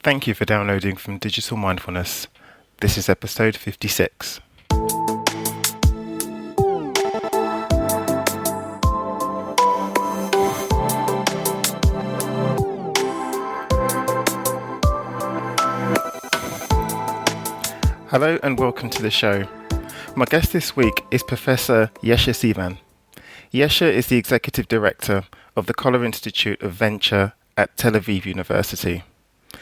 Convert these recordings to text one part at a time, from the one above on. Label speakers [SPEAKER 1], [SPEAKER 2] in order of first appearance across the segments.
[SPEAKER 1] Thank you for downloading from Digital Mindfulness. This is episode 56. Hello and welcome to the show. My guest this week is Professor Yesha Sivan. Yesha is the Executive Director of the Koller Institute of Venture at Tel Aviv University.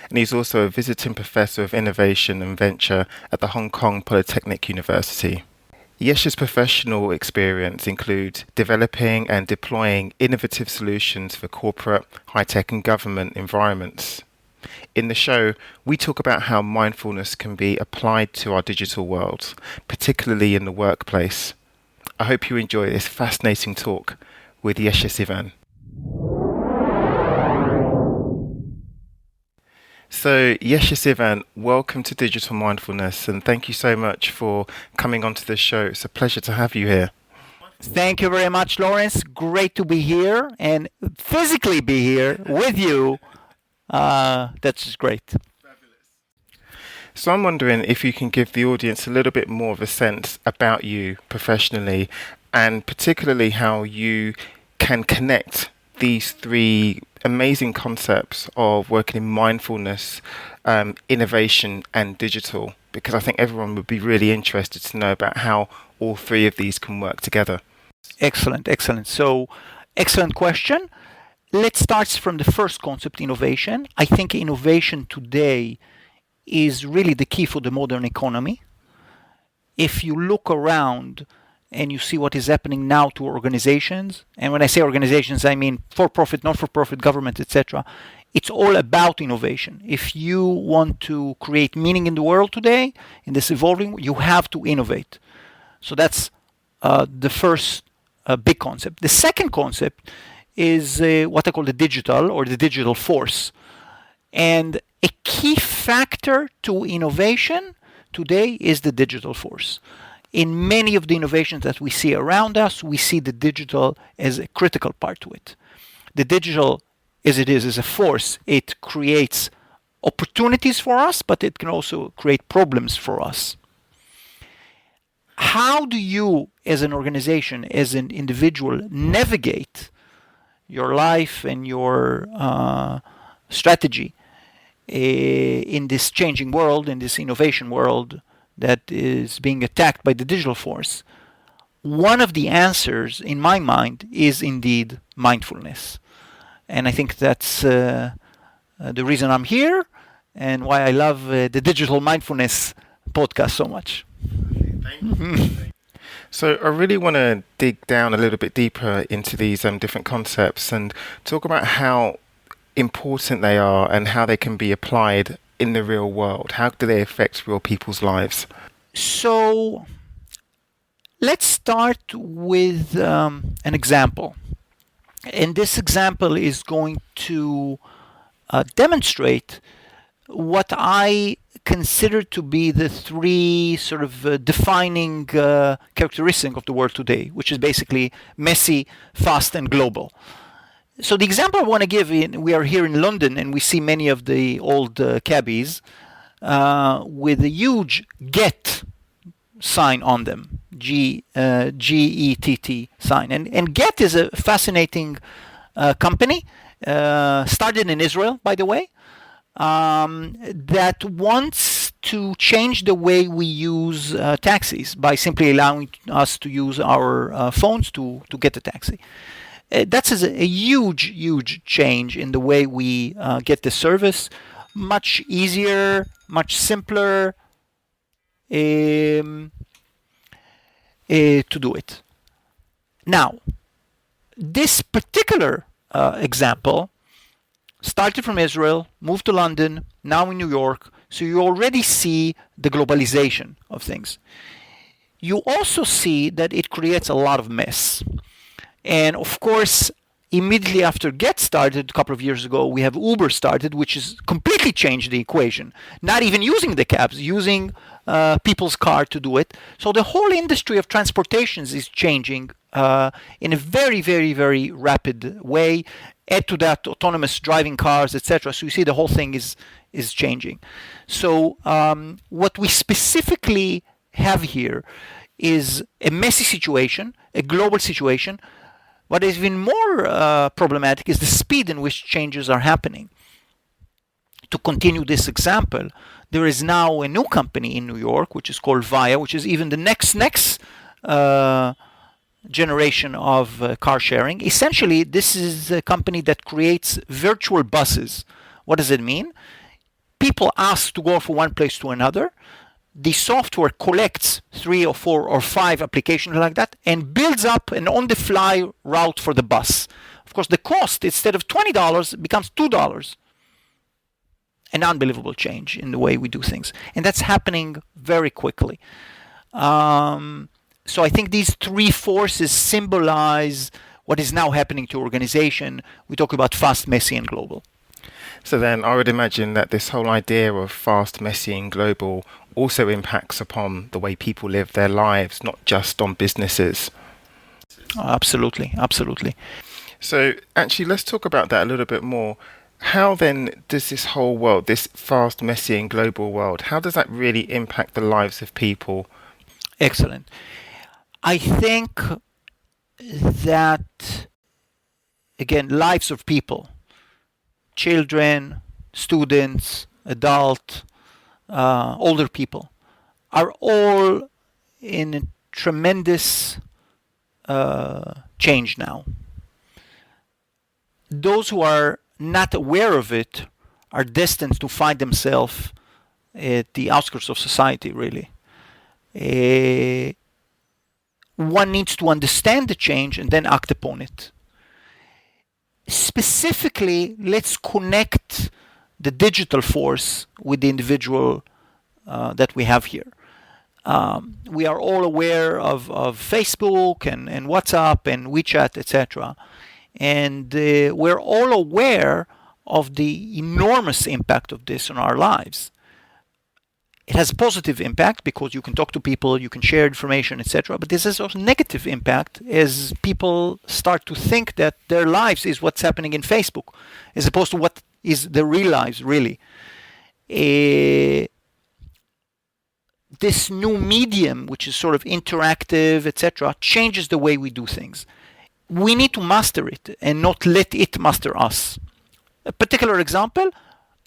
[SPEAKER 1] And he's also a visiting Professor of Innovation and Venture at the Hong Kong Polytechnic University. Yesha's professional experience includes developing and deploying innovative solutions for corporate, high-tech and government environments. In the show, we talk about how mindfulness can be applied to our digital world, particularly in the workplace. I hope you enjoy this fascinating talk with Yesha Sivan. So, Yesha Sivan, welcome to Digital Mindfulness, and thank you so much for coming onto the show. It's a pleasure to have you here.
[SPEAKER 2] Thank you very much, Lawrence. Great to be here and physically be here with you. That's just great.
[SPEAKER 1] So I'm wondering if you can give the audience a little bit more of a sense about you professionally, and particularly how you can connect these three amazing concepts of working in mindfulness, innovation and digital, because I think everyone would be really interested to know about how all three of these can work together.
[SPEAKER 2] Excellent. So, excellent question. Let's start from the first concept, innovation. I think innovation today is really the key for the modern economy. If you look around and you see what is happening now to organizations, and when I say organizations, I mean for-profit, not-for-profit, government, etc., it's all about innovation. If you want to create meaning in the world today, in this evolving, you have to innovate. So that's the first big concept. The second concept is what I call the digital or the digital force. And a key factor to innovation today is the digital force. In many of the innovations that we see around us, we see the digital as a critical part to it. The digital, as it is a force. It creates opportunities for us, but it can also create problems for us. How do you, as an organization, as an individual, navigate your life and your strategy in this changing world, in this innovation world that is being attacked by the digital force? One of the answers, in my mind, is indeed mindfulness. And I think that's the reason I'm here and why I love the Digital Mindfulness podcast so much.
[SPEAKER 1] Thank you. So I really want to dig down a little bit deeper into these different concepts and talk about how important they are and how they can be applied in the real world. How do they affect real people's lives?
[SPEAKER 2] So let's start with an example. And this example is going to demonstrate what I consider to be the three sort of defining characteristics of the world today, which is basically messy, fast, and global. So the example I want to give, we are here in London and we see many of the old cabbies with a huge GET sign on them, G-E-T-T sign. And GET is a fascinating company, started in Israel, by the way, that wants to change the way we use taxis by simply allowing us to use our phones to get a taxi. That's a huge change in the way we get the service. Much easier, much simpler to do it. Now, this particular example started from Israel, moved to London, now in New York. So you already see the globalization of things. You also see that it creates a lot of mess. And of course, immediately after Get started a couple of years ago, we have Uber started, which has completely changed the equation. Not even using the cabs, using people's car to do it. So the whole industry of transportations is changing in a very, very, very rapid way. Add to that autonomous driving cars, etc. So you see the whole thing is changing. So what we specifically have here is a messy situation, a global situation. What is even more problematic is the speed in which changes are happening. To continue this example, there is now a new company in New York, which is called Via, which is even the next generation of car sharing. Essentially, this is a company that creates virtual buses. What does it mean? People ask to go from one place to another. The software collects 3 or 4 or 5 applications like that and builds up an on-the-fly route for the bus. Of course, the cost, instead of $20, becomes $2. An unbelievable change in the way we do things. And that's happening very quickly. So I think these 3 forces symbolize what is now happening to organization. We talk about fast, messy, and global.
[SPEAKER 1] So then I would imagine that this whole idea of fast, messy, and global also impacts upon the way people live their lives, not just on businesses.
[SPEAKER 2] Absolutely, absolutely.
[SPEAKER 1] So actually, let's talk about that a little bit more. How then does this whole world, this fast, messy, and global world, how does that really impact the lives of people?
[SPEAKER 2] Excellent. I think that, again, lives of people, children, students, adult, older people, are all in a tremendous change now. Those who are not aware of it are destined to find themselves at the outskirts of society, really. One needs to understand the change and then act upon it. Specifically, let's connect the digital force with the individual that we have here. We are all aware of Facebook and WhatsApp and WeChat, etc. And we're all aware of the enormous impact of this on our lives. It has a positive impact because you can talk to people, you can share information, etc. But this has also negative impact as people start to think that their lives is what's happening in Facebook, as opposed to what is their real lives, really. This new medium, which is sort of interactive, etc., changes the way we do things. We need to master it and not let it master us. A particular example,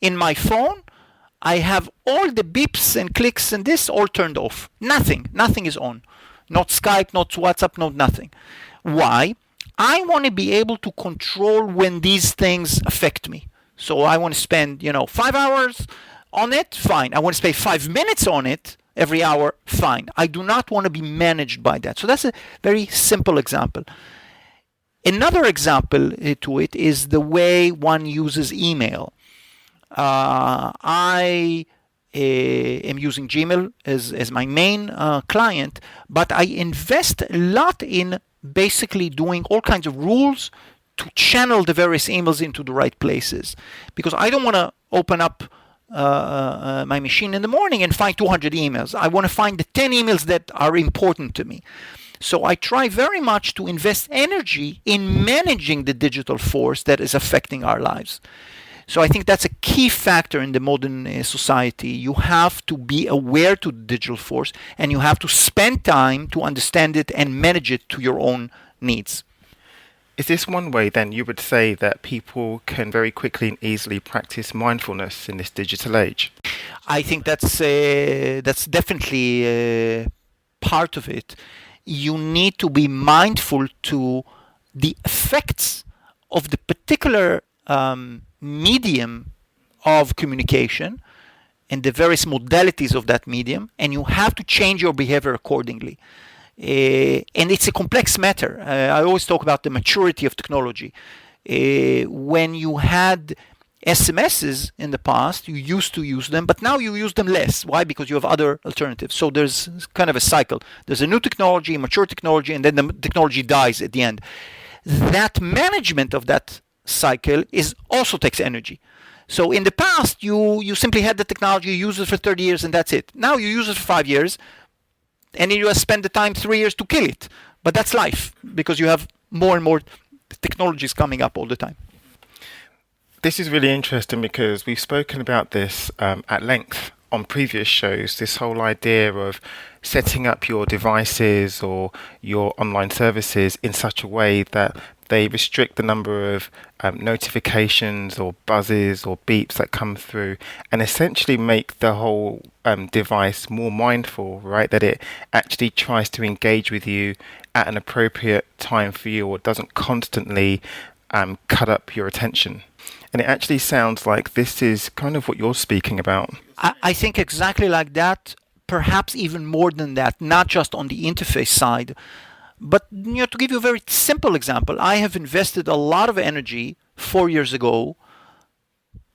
[SPEAKER 2] in my phone, I have all the beeps and clicks and this all turned off. Nothing is on. Not Skype, not WhatsApp, not nothing. Why? I want to be able to control when these things affect me. So I want to spend, 5 hours on it, fine. I want to spend 5 minutes on it every hour, fine. I do not want to be managed by that. So that's a very simple example. Another example to it is the way one uses email. I am using Gmail as my main client, but I invest a lot in basically doing all kinds of rules to channel the various emails into the right places. Because I don't want to open up my machine in the morning and find 200 emails. I want to find the 10 emails that are important to me. So I try very much to invest energy in managing the digital force that is affecting our lives. So I think that's a key factor in the modern society. You have to be aware to the digital force, and you have to spend time to understand it and manage it to your own needs.
[SPEAKER 1] Is this one way then you would say that people can very quickly and easily practice mindfulness in this digital age?
[SPEAKER 2] I think that's definitely part of it. You need to be mindful to the effects of the particular medium of communication and the various modalities of that medium, and you have to change your behavior accordingly. And it's a complex matter. I always talk about the maturity of technology. When you had SMSs in the past, you used to use them, but now you use them less. Why? Because you have other alternatives. So there's kind of a cycle. There's a new technology, a mature technology, and then the technology dies at the end. That management of that cycle also takes energy. So in the past, you simply had the technology, you use it for 30 years, and that's it. Now you use it for 5 years, and then you spend the time 3 years to kill it. But that's life, because you have more and more technologies coming up all the time.
[SPEAKER 1] This is really interesting because we've spoken about this at length on previous shows. This whole idea of setting up your devices or your online services in such a way that they restrict the number of notifications or buzzes or beeps that come through and essentially make the whole device more mindful, right? That it actually tries to engage with you at an appropriate time for you or doesn't constantly cut up your attention. And it actually sounds like this is kind of what you're speaking about.
[SPEAKER 2] I think exactly like that, perhaps even more than that, not just on the interface side. But to give you a very simple example, I have invested a lot of energy 4 years ago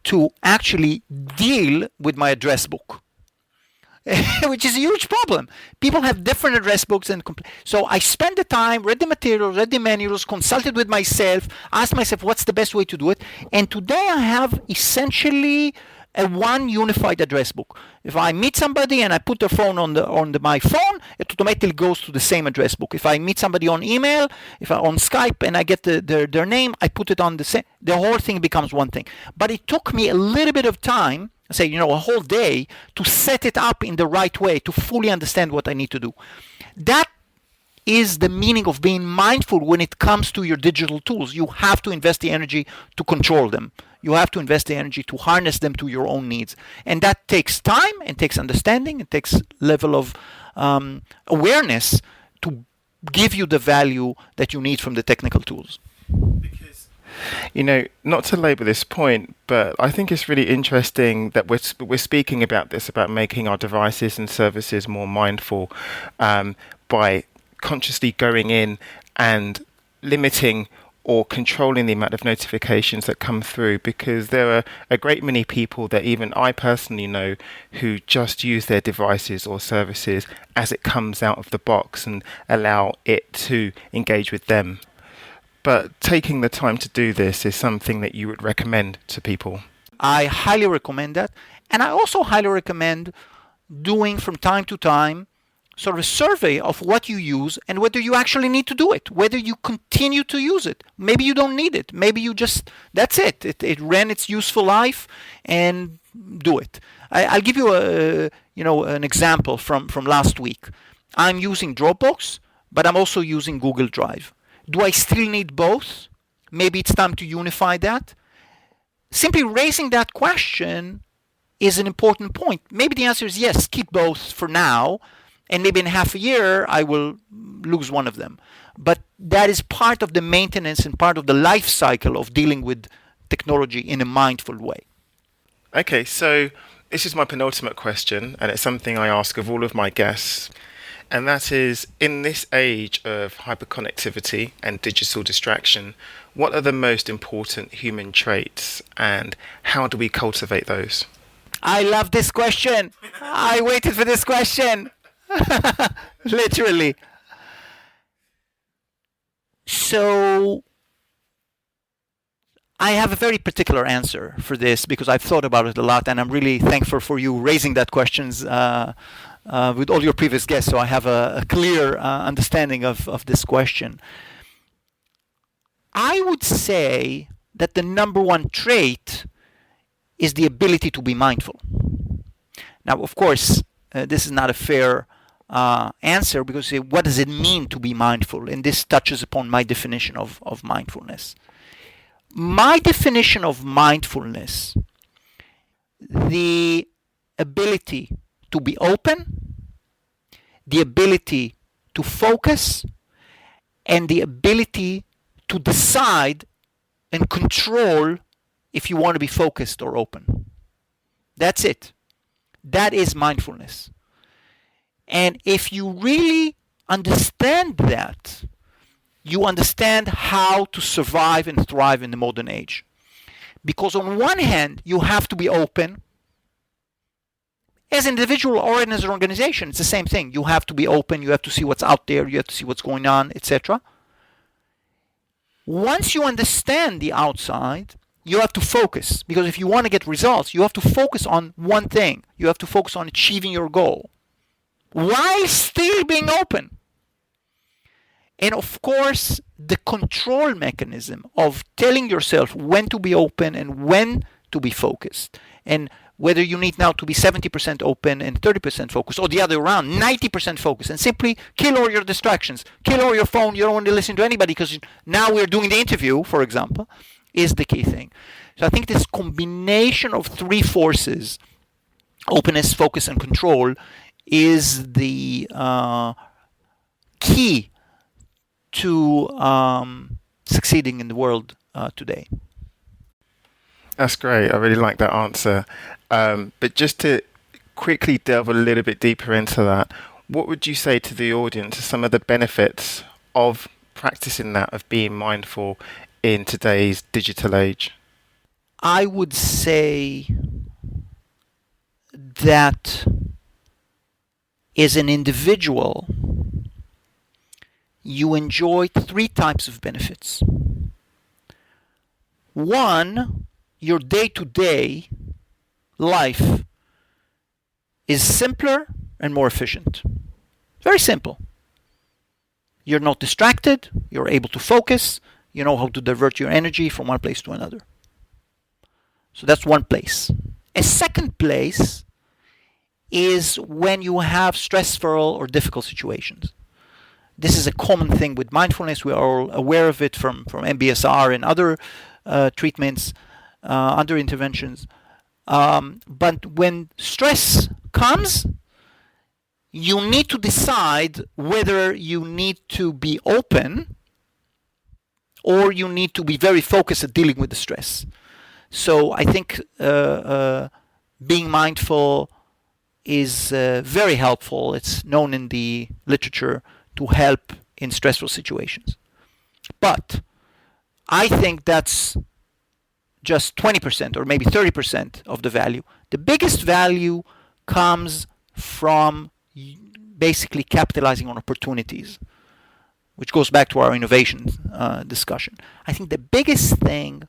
[SPEAKER 2] to actually deal with my address book. Which is a huge problem. People have different address books, and so I spent the time, read the materials, read the manuals, consulted with myself, asked myself what's the best way to do it, and today I have essentially a one unified address book. If I meet somebody and I put their phone on my phone, it automatically goes to the same address book. If I meet somebody on email, if I on Skype and I get their name, I put it on the same. The whole thing becomes one thing. But it took me a little bit of time, say, a whole day, to set it up in the right way, to fully understand what I need to do. That is the meaning of being mindful when it comes to your digital tools. You have to invest the energy to control them. You have to invest the energy to harness them to your own needs. And that takes time and takes understanding. It takes level of awareness to give you the value that you need from the technical tools.
[SPEAKER 1] Not to labor this point, but I think it's really interesting that we're speaking about this, about making our devices and services more mindful by consciously going in and limiting or controlling the amount of notifications that come through, because there are a great many people that even I personally know who just use their devices or services as it comes out of the box and allow it to engage with them. But taking the time to do this is something that you would recommend to people.
[SPEAKER 2] I highly recommend that. And I also highly recommend doing from time to time sort of a survey of what you use and whether you actually need to do it, whether you continue to use it. Maybe you don't need it. Maybe you just, that's it. It ran its useful life, and do it. I'll give you an example from last week. I'm using Dropbox, but I'm also using Google Drive. Do I still need both? Maybe it's time to unify that. Simply raising that question is an important point. Maybe the answer is yes, keep both for now, and maybe in half a year I will lose one of them. But that is part of the maintenance and part of the life cycle of dealing with technology in a mindful way.
[SPEAKER 1] Okay, so this is my penultimate question, and it's something I ask of all of my guests. And that is, in this age of hyperconnectivity and digital distraction, what are the most important human traits and how do we cultivate those?
[SPEAKER 2] I love this question. I waited for this question. Literally. So I have a very particular answer for this because I've thought about it a lot, and I'm really thankful for you raising that questions with all your previous guests, so I have a clear understanding of this question. I would say that the number one trait is the ability to be mindful. Now, of course, this is not a fair answer, because what does it mean to be mindful? And this touches upon my definition of mindfulness. My definition of mindfulness, the ability to be open, the ability to focus, and the ability to decide and control if you want to be focused or open. That's it. That is mindfulness. And if you really understand that, you understand how to survive and thrive in the modern age. Because on one hand, you have to be open. As an individual or as an organization, it's the same thing. You have to be open, you have to see what's out there, you have to see what's going on, etc. Once you understand the outside, you have to focus. Because if you want to get results, you have to focus on one thing. You have to focus on achieving your goal while still being open. And of course, the control mechanism of telling yourself when to be open and when to be focused, and whether you need now to be 70% open and 30% focused, or the other way around, 90% focused, and simply kill all your distractions, kill all your phone, you don't want to listen to anybody because now we're doing the interview, for example, is the key thing. So I think this combination of three forces, openness, focus, and control, is the key to succeeding in the world today.
[SPEAKER 1] That's great. I really like that answer. But just to quickly delve a little bit deeper into that, what would you say to the audience, some of the benefits of practicing that, of being mindful in today's digital age?
[SPEAKER 2] I would say that as an individual, you enjoy three types of benefits. One, your day-to-day life is simpler and more efficient. Very simple. You're not distracted, you're able to focus, you know how to divert your energy from one place to another. So that's one place. A second place is when you have stressful or difficult situations. This is a common thing with mindfulness. We are all aware of it from MBSR and other treatments, other interventions. But when stress comes, you need to decide whether you need to be open or you need to be very focused at dealing with the stress. So I think being mindful is very helpful. It's known in the literature to help in stressful situations. But I think that's just 20% or maybe 30% of the value. The biggest value comes from basically capitalizing on opportunities, which goes back to our innovation discussion. I think the biggest thing,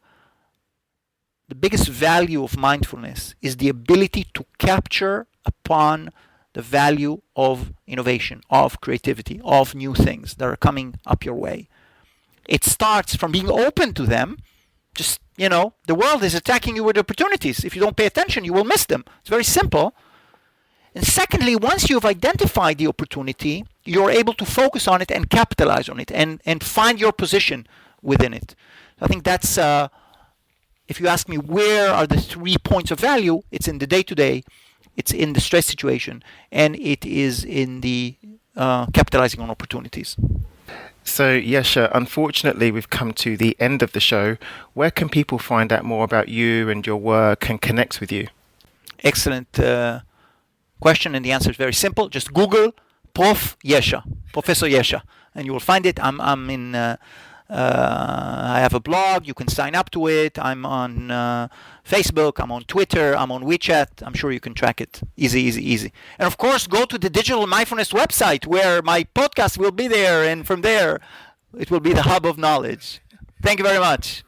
[SPEAKER 2] the biggest value of mindfulness is the ability to capture upon the value of innovation, of creativity, of new things that are coming up your way. It starts from being open to them. Just, the world is attacking you with opportunities. If you don't pay attention, you will miss them. It's very simple. And secondly, once you've identified the opportunity, you're able to focus on it and capitalize on it and find your position within it. I think that's, if you ask me where are the 3 points of value, it's in the day-to-day, it's in the stress situation, and it is in the capitalizing on opportunities.
[SPEAKER 1] So, Yesha, unfortunately, we've come to the end of the show. Where can people find out more about you and your work and connect with you?
[SPEAKER 2] Excellent question, and the answer is very simple. Just Google Prof Yesha, Professor Yesha, and you will find it. I'm in. I have a blog. You can sign up to it. I'm on Facebook. I'm on Twitter. I'm on WeChat. I'm sure you can track it. Easy. And of course, go to the Digital Mindfulness website where my podcast will be there, and from there, it will be the hub of knowledge. Thank you very much.